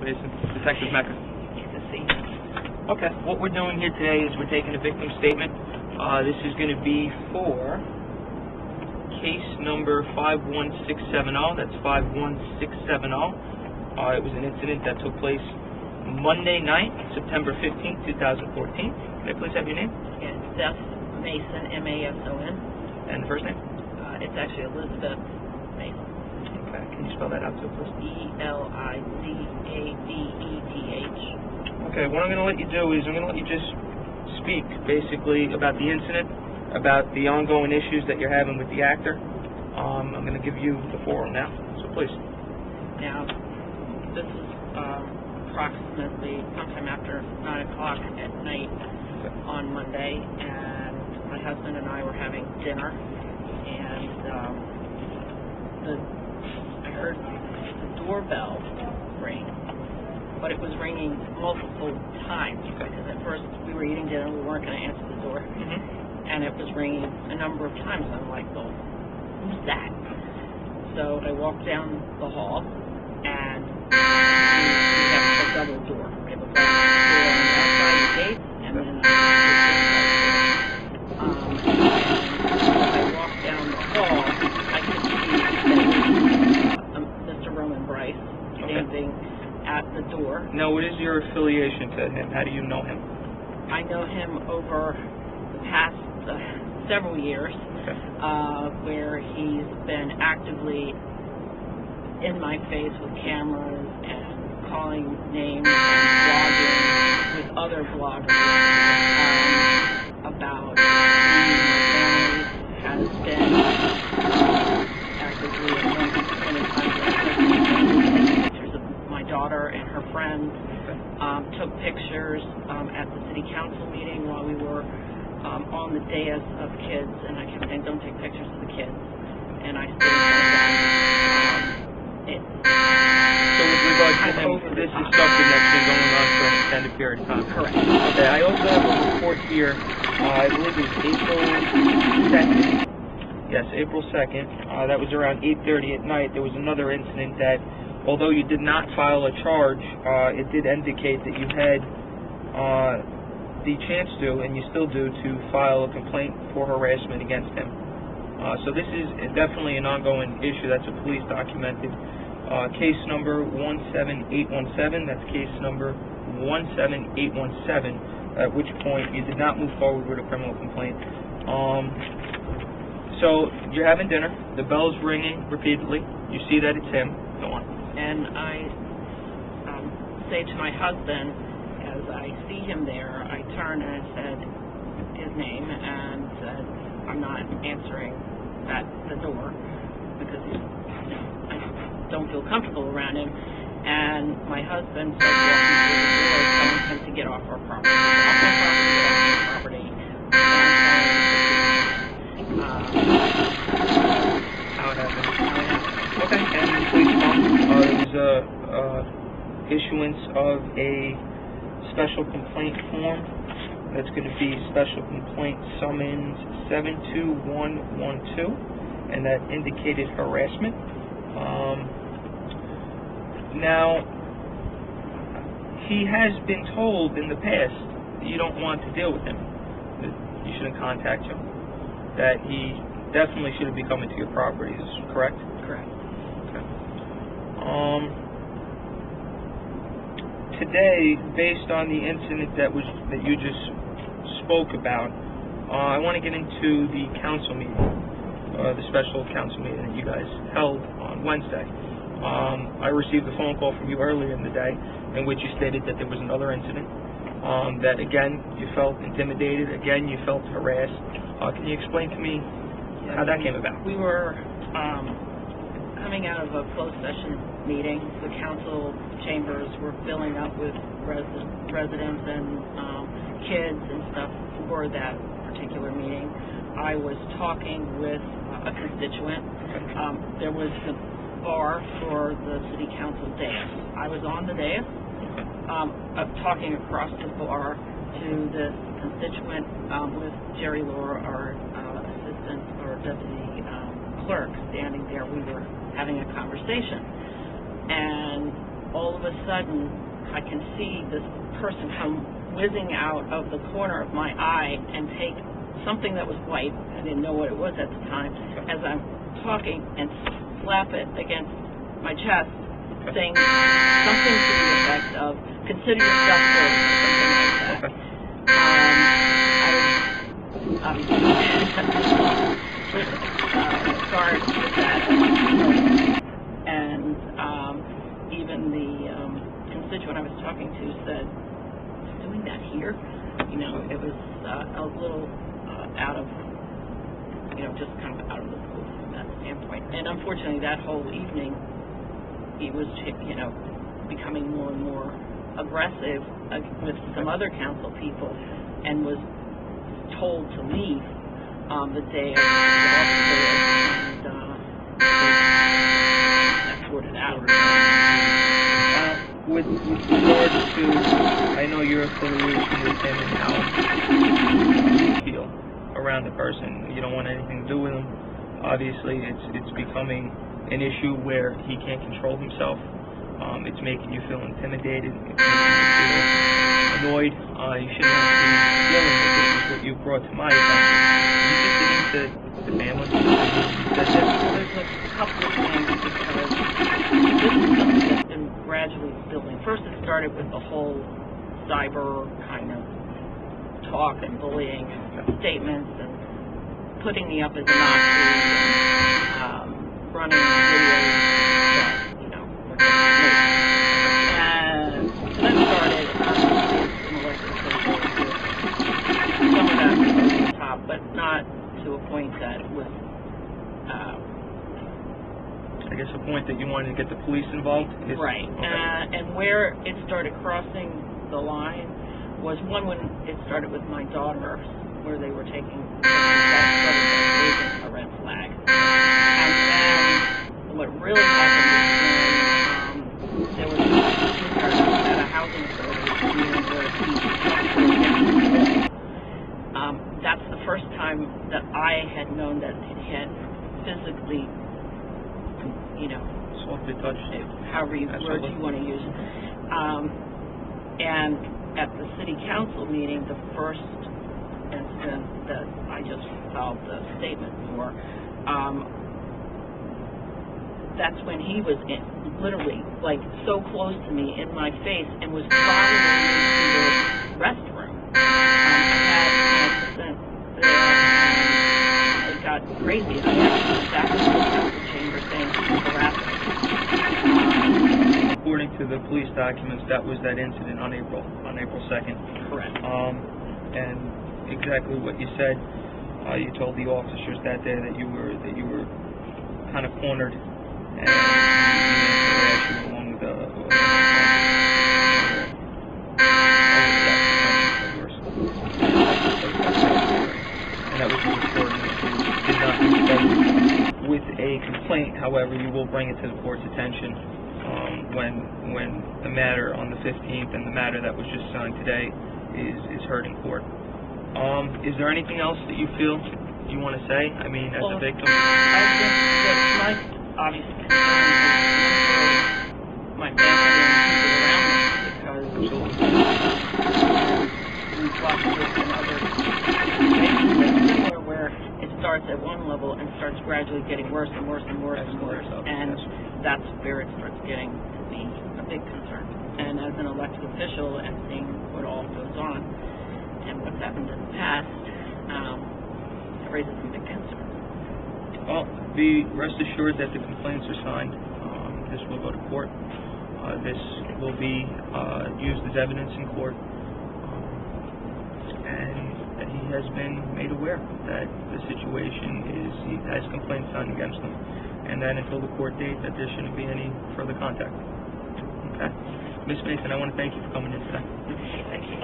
Mason, Detective Mecka. Good to see you. Okay, what we're doing here today is we're taking a victim statement. This is going to be for case number 51670. That's 51670. It was an incident that took place Monday night, September 15th, 2014. Can I please have your name? It's Beth Mason, M-A-S-O-N. And the first name? It's actually Elizabeth Mason. Okay, can you spell that out too, please? E-L-I-Z-A-B-E-T-H. Okay, what I'm going to let you do is I'm going to let you just speak basically about the incident, about the ongoing issues that you're having with the actor. I'm going to give you the forum now, so please. Now, this is approximately sometime after 9 o'clock at night on Monday, and my husband and I were having dinner, and I heard the doorbell ring, but it was ringing multiple times, because at first we were eating dinner, we weren't going to answer the door, and it was ringing a number of times, and I'm like, well, who's that? So I walked down the hall, and we have a double door. We have a door on the outside of the gate, and then I walked down the hall, I could see Mr. Roman Bryce standing at the door. Now, what is your affiliation to him? How do you know him? I know him over the past several years, where he's been actively in my face with cameras and calling names and blogging with other bloggers about me and my family, has been actively spending time with pictures of my daughter and her friends, took pictures at the city council meeting while we were on the dais of kids, and I kept saying, don't take pictures of the kids, and I stood in front of them. So with regard to him, this is something that's been going on for an extended period of time? Correct. Okay, I also have a report here, I believe it was April 2nd. Yes, April 2nd. That was around 8:30 at night. There was another incident that, although you did not file a charge, it did indicate that you had the chance to, and you still do, to file a complaint for harassment against him. So this is definitely an ongoing issue. That's a police documented. Case number 17817, that's case number 17817, at which point you did not move forward with a criminal complaint. So you're having dinner, the bell's ringing repeatedly, you see that it's him, go on. And I say to my husband, as I see him there, I turned and I said his name and said, I'm not answering the door because I don't feel comfortable around him. And my husband said, walking through the door, telling him to get off our property. How it happened. Okay, and please there was issuance of a special complaint form. That's going to be special complaint summons 72112, and that indicated harassment. Now, he has been told in the past that you don't want to deal with him, that you shouldn't contact him, that he definitely shouldn't be coming to your properties, correct? Correct. Okay. Today, based on the incident that you just spoke about, I want to get into the council meeting, the special council meeting that you guys held on Wednesday. I received a phone call from you earlier in the day in which you stated that there was another incident, that again you felt intimidated, again you felt harassed. Can you explain to me how that came about? We were coming out of a closed session meeting. The council chambers were filling up with residents and kids and stuff for that particular meeting. I was talking with a constituent. There was the bar for the city council dais. I was on the dais, talking across the bar to this constituent with Jerry Laura, our assistant or deputy clerk, standing there. We were having a conversation, and all of a sudden I can see this person come whizzing out of the corner of my eye and take something that was white, I didn't know what it was at the time, as I'm talking, and slap it against my chest, saying something to the effect of, consider yourself dirty, or something like that. I obviously guard with that. And even the constituent I was talking to said, doing that here? You know, it was a little out of, you know, just kind of out of the blue from that standpoint. And unfortunately, that whole evening, he was, you know, becoming more and more aggressive with some other council people, and was told to leave the day of the office, and that sorted out. With regards to, I know your affiliation with him and how you feel around the person. You don't want anything to do with him. Obviously, it's becoming an issue where he can't control himself. It's making you feel intimidated. It's making you feel annoyed. You shouldn't have to be dealing with this. Is what you brought to my attention. You just get into the family. There's a couple of things, because this is something that's been gradually building. First, it started with the whole cyber kind of talk and bullying statements and putting me up as a Nazi, and running videos that, you know, were and so that started, obviously, as an elected official, some of that was over the top, but not to a point that was, I guess a point that you wanted to get the police involved? Right. Okay. And where it started crossing the line was one when it started with my daughter, where they were taking a red flag. And then what really happened was when there was at a housing authority where he that's the first time that I had known that it had physically, you know, softly touched, however words you want to use. And at the city council meeting, the first incident that I just filed the statement for, that's when he was literally like so close to me in my face and was following me to the restroom. I had an assistant there, and it got crazy. I actually went back into the council chamber saying he was harassing me. According to the police documents, that was that incident on April 2nd. Correct. And exactly what you said. You told the officers that day that you were kind of cornered, and you along with and that was important that you did not respond with a complaint. However, you will bring it to the court's attention when the matter on the 15th and the matter that was just signed today is heard in court. Is there anything else that you feel you want to say? I mean, as a victim? I think that my obvious concern is my family and people around me, because we've watched this in other situations that's similar, where it starts at one level and starts gradually getting worse and worse and worse and worse, and that's where it starts getting to be a big concern. And as an elected official and seeing what all goes on and what's happened in the past, it raises some big concerns. Well, be rest assured that the complaints are signed. This will go to court. This will be used as evidence in court. And that he has been made aware that the situation is, he has complaints signed against him. And that until the court date, that there shouldn't be any further contact. Okay? Ms. Mason, I want to thank you for coming in today. Thank you.